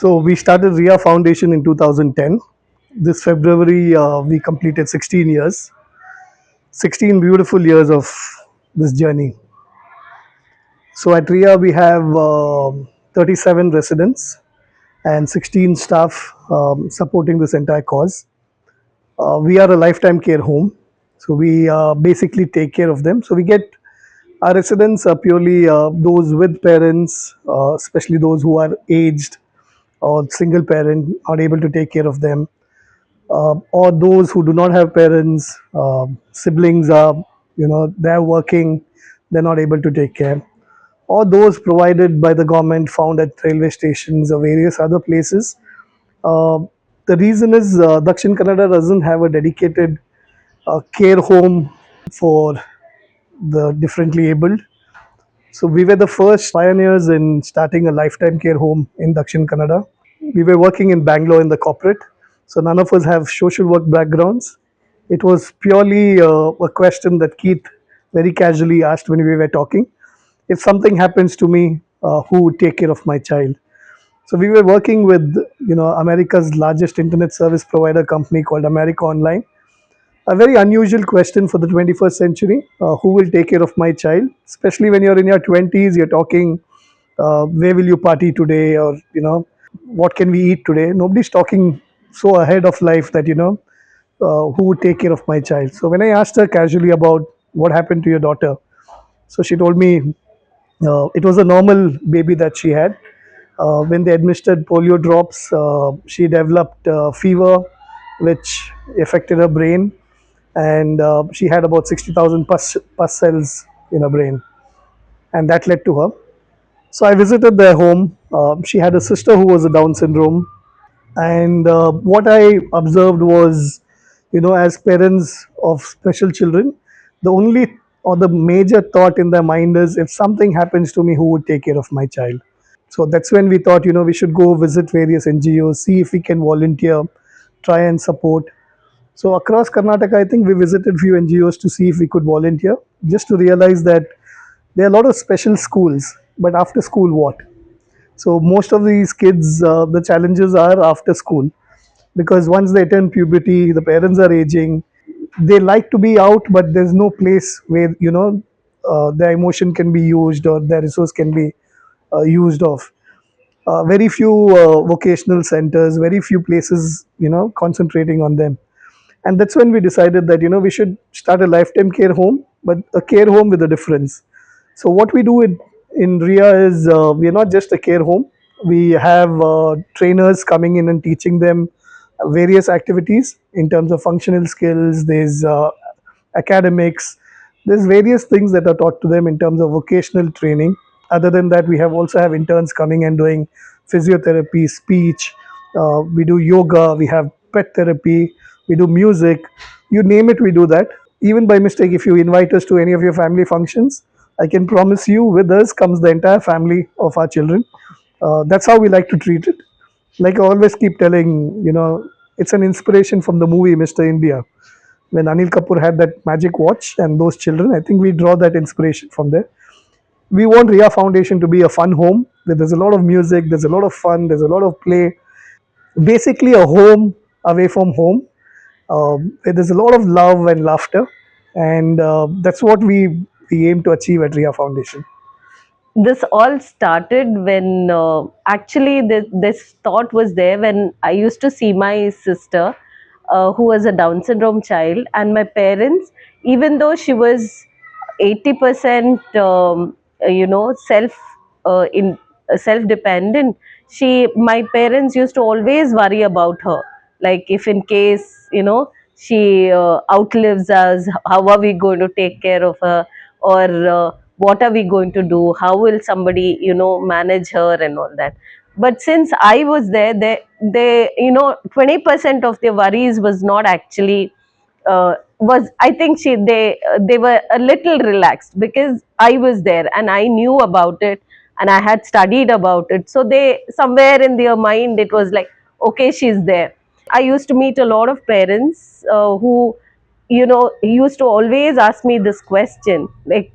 So we started Riya Foundation in 2010. This February, we completed 16 years, 16 beautiful years of this journey. So at Riya, we have 37 residents and 16 staff supporting this entire cause. We are a lifetime care home, so we basically take care of them. So we get our residents are purely those with parents, especially those who are aged or single parent, are able to take care of them, or those who do not have parents, siblings are, they're working, they're not able to take care, or those provided by the government found at railway stations or various other places. Uh, the reason is Dakshin Kannada doesn't have a dedicated care home for the differently abled. So we were the first pioneers in starting a lifetime care home in Dakshin Kannada. We were working in Bangalore in the corporate, so none of us have social work backgrounds. It was purely a question that Keith very casually asked when we were talking. If something happens to me, who would take care of my child? So we were working with America's largest internet service provider company called America Online. A very unusual question for the 21st century. Who will take care of my child? Especially when you're in your 20s, you're talking, where will you party today, or what can we eat today? Nobody's talking so ahead of life that who would take care of my child. So when I asked her casually about what happened to your daughter, so she told me it was a normal baby that she had. When they administered polio drops, she developed fever, which affected her brain, and she had about 60,000 pus cells in her brain, and that led to her. So I visited their home. She had a sister who was a Down syndrome, and what I observed was, as parents of special children, the only or the major thought in their mind is, if something happens to me, who would take care of my child? So that's when we thought, we should go visit various NGOs, see if we can volunteer, try and support. So across Karnataka, I think we visited few NGOs to see if we could volunteer, just to realize that there are a lot of special schools, but after school, what? So most of these kids, the challenges are after school, because once they turn puberty, the parents are aging. They like to be out, but there's no place where their emotion can be used or their resource can be used of. Very few vocational centers, very few places, concentrating on them. And that's when we decided that we should start a lifetime care home, but a care home with a difference. So what we do in Ria is, we are not just a care home. We have trainers coming in and teaching them various activities in terms of functional skills. There's academics. There's various things that are taught to them in terms of vocational training. Other than that, we have also have interns coming and doing physiotherapy, speech. We do yoga. We have pet therapy. We do music. You name it, we do that. Even by mistake, if you invite us to any of your family functions, I can promise you, with us comes the entire family of our children. That's how we like to treat it. Like I always keep telling, it's an inspiration from the movie Mr. India. When Anil Kapoor had that magic watch and those children, I think we draw that inspiration from there. We want Riya Foundation to be a fun home where there's a lot of music, there's a lot of fun, there's a lot of play. Basically, a home away from home, where there's a lot of love and laughter, and that's what we aim to achieve at Riya Foundation. This all started when actually this thought was there when I used to see my sister, who was a Down syndrome child, and my parents, even though she was 80% self in self dependent, she my parents used to always worry about her, like if in case she outlives us, how are we going to take care of her, or what are we going to do, how will somebody manage her and all that. But since I was there, they 20% of their worries was not actually was I think they were a little relaxed because I was there and I knew about it and I had studied about it. So they, somewhere in their mind, it was like, okay, she's there. I used to meet a lot of parents who used to always ask me this question, like,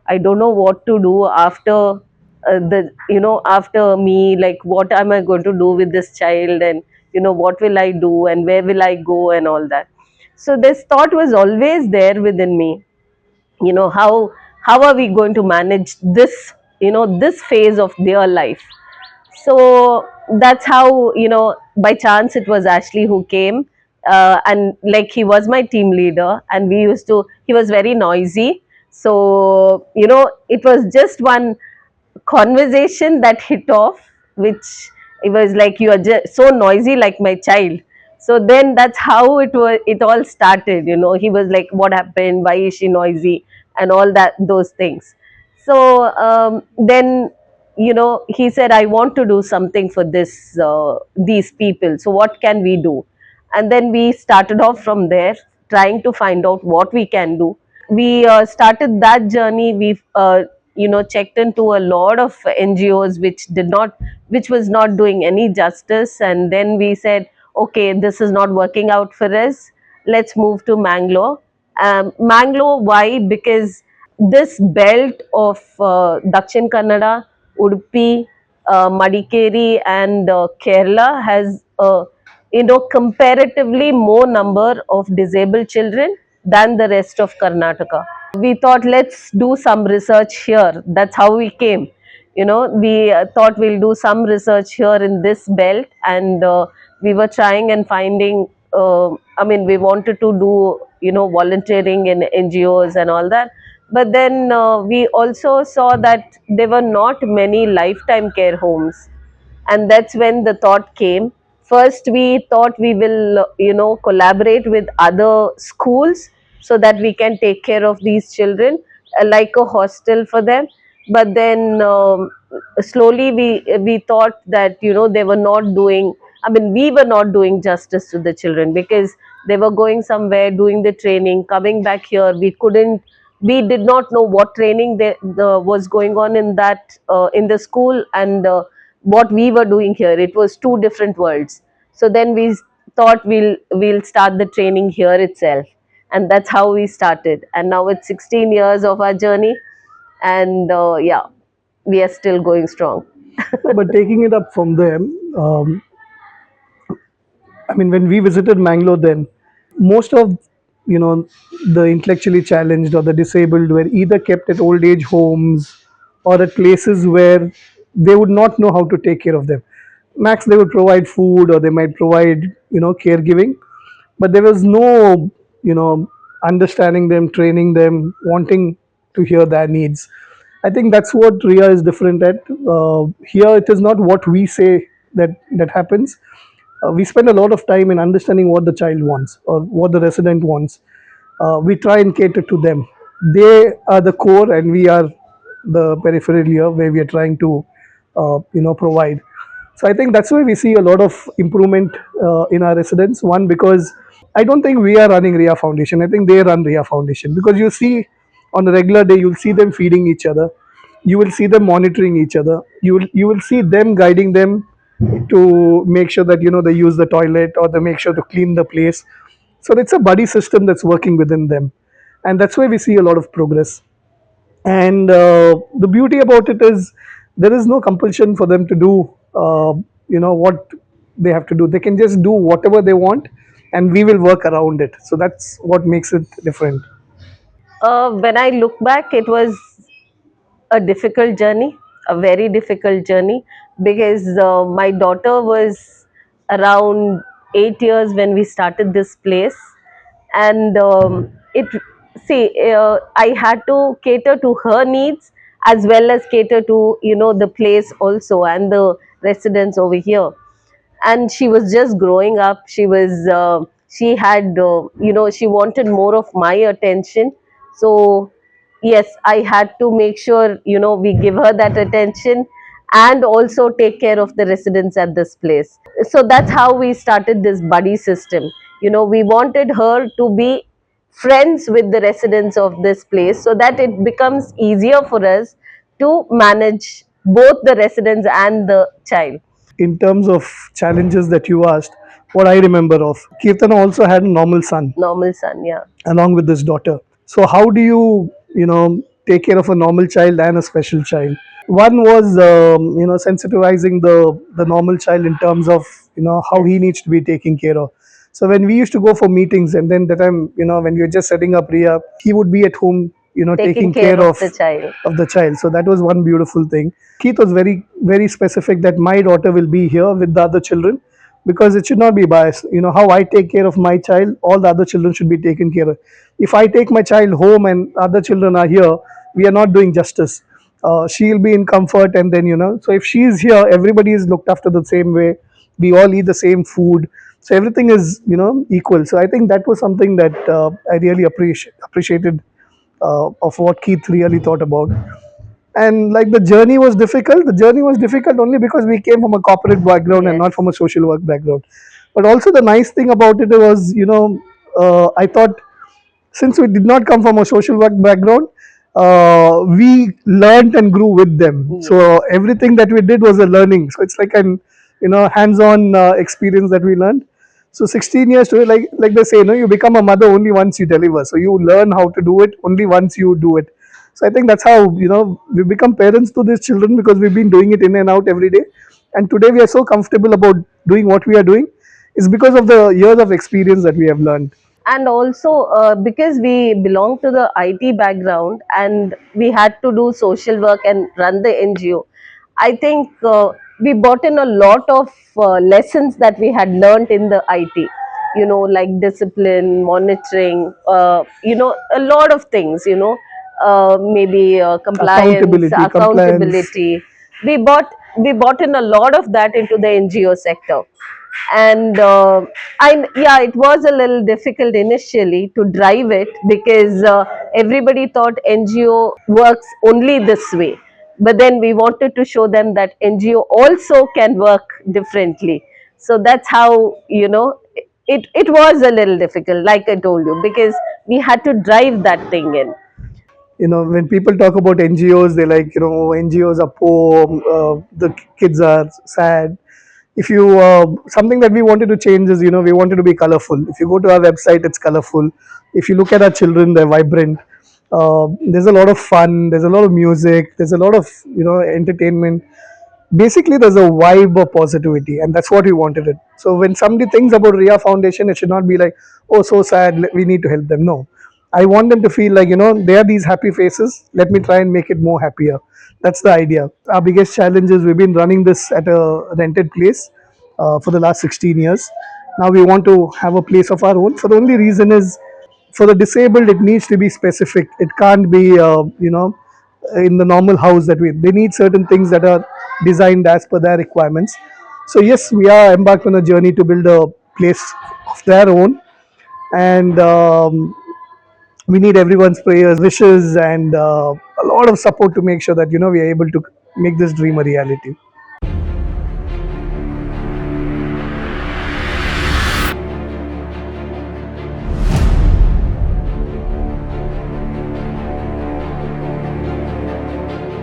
I don't know what to do after the after me, like what am I going to do with this child, and what will I do and where will I go and all that. So this thought was always there within me, how are we going to manage this, this phase of their life. So that's how, by chance it was Ashley who came, and like he was my team leader, and he was very noisy. So it was just one conversation that hit off, which it was like, you are just so noisy like my child. So then that's how it all started. He was like, what happened, why is she noisy, and all that, those things. So then he said, I want to do something for these people, so what can we do? And then we started off from there, trying to find out what we can do. We started that journey. We checked into a lot of NGOs which was not doing any justice, and then we said, okay, this is not working out for us, let's move to Mangalore. Mangalore, why? Because this belt of Dakshin Kannada, Udupi, Madikeri, and Kerala has comparatively more number of disabled children than the rest of Karnataka. We thought, let's do some research here. That's how we came. We thought we'll do some research here in this belt, and we were trying and finding. I mean, we wanted to do volunteering in NGOs and all that, but then we also saw that there were not many lifetime care homes, and that's when the thought came. First we thought we will collaborate with other schools so that we can take care of these children, like a hostel for them. But then slowly we thought that they were not doing, I mean, we were not doing justice to the children, because they were going somewhere, doing the training, coming back here, we did not know what training was going on in that in the school, and what we were doing here, it was two different worlds. So then we thought we'll start the training here itself, and that's how we started. And now it's 16 years of our journey, and yeah, we are still going strong. But taking it up from there, I mean, when we visited Mangalore, then most of you know the intellectually challenged or the disabled were either kept at old age homes or at places where they would not know how to take care of them. Max, they would provide food or they might provide caregiving, but there was no understanding them, training them, wanting to hear their needs. I think that's what Riya is different at. Here it is not what we say that happens. We spend a lot of time in understanding what the child wants or what the resident wants. We try and cater to them. They are the core, and we are the peripheral here, where we are trying to, provide. So I think that's why we see a lot of improvement in our residents. One, because I don't think we are running Riya Foundation. I think they run Riya Foundation, because you see on a regular day, you'll see them feeding each other. You will see them monitoring each other. You will see them guiding them to make sure that they use the toilet, or they make sure to clean the place. So it's a buddy system that's working within them, and that's why we see a lot of progress. And the beauty about it is there is no compulsion for them to do what they have to do. They can just do whatever they want, and we will work around it. So that's what makes it different. When I look back, it was a difficult journey, a very difficult journey, because my daughter was around 8 years when we started this place, and it see I had to cater to her needs as well as cater to the place also and the residents over here. And she was just growing up. She had she wanted more of my attention. So yes, I had to make sure we give her that attention, and also take care of the residents at this place. So that's how we started this buddy system. We wanted her to be friends with the residents of this place, so that it becomes easier for us to manage both the residents and the child. In terms of challenges that you asked, what I remember of, Kirtana also had a normal son Normal son, yeah. along with his daughter. So how do you take care of a normal child and a special child. One was sensitizing the normal child in terms of how Yes. he needs to be taken care of. So when we used to go for meetings, and then that time, when we were just setting up Riya, he would be at home, Taking taking care care of the child. of the child. So that was one beautiful thing. Keith was very, very specific that my daughter will be here with the other children, because it should not be biased. How I take care of my child, all the other children should be taken care of. If I take my child home and other children are here, we are not doing justice. She'll be in comfort, and then, so if she is here, everybody is looked after the same way. We all eat the same food. So everything is, equal. So I think that was something that I really appreciated of what Keith really thought about. And like the journey was difficult. The journey was difficult only because we came from a corporate background and not Yes. from a social work background. But also the nice thing about it was, I thought, since we did not come from a social work background, we learned and grew with them. Yes. So everything that we did was a learning. So it's like an hands-on experience that we learned. So 16 years to, like they say, you become a mother only once you deliver. So you learn how to do it only once you do it. So I think that's how we become parents to these children, because we've been doing it in and out every day. And today we are so comfortable about doing what we are doing. It's because of the years of experience that we have learned. And also because we belong to the IT background and we had to do social work and run the NGO, I think we brought in a lot of lessons that we had learned in the IT, like discipline, monitoring, a lot of things, maybe compliance, Accountability, compliance. accountability. We brought in a lot of that into the NGO sector. And yeah, it was a little difficult initially to drive it because everybody thought NGO works only this way, but then we wanted to show them that NGO also can work differently. So that's how it was a little difficult, like I told you, because we had to drive that thing in. When people talk about NGOs, they like, NGOs are poor, the kids are sad. If you, something that we wanted to change is, we wanted to be colorful. If you go to our website, it's colorful. If you look at our children, they're vibrant. There's a lot of fun, there's a lot of music, there's a lot of, entertainment. Basically there's a vibe of positivity, and that's what we wanted it. So when somebody thinks about Riya Foundation, it should not be like, oh, so sad, we need to help them. No, I want them to feel like, they are these happy faces, let me try and make it more happier. That's the idea. Our biggest challenge is we've been running this at a rented place for the last 16 years. Now we want to have a place of our own. For the only reason is, for the disabled, it needs to be specific. It can't be in the normal house that we, they need certain things that are designed as per their requirements. So yes, we are embarked on a journey to build a place of their own. And we need everyone's prayers, wishes, and a lot of support to make sure that we are able to make this dream a reality.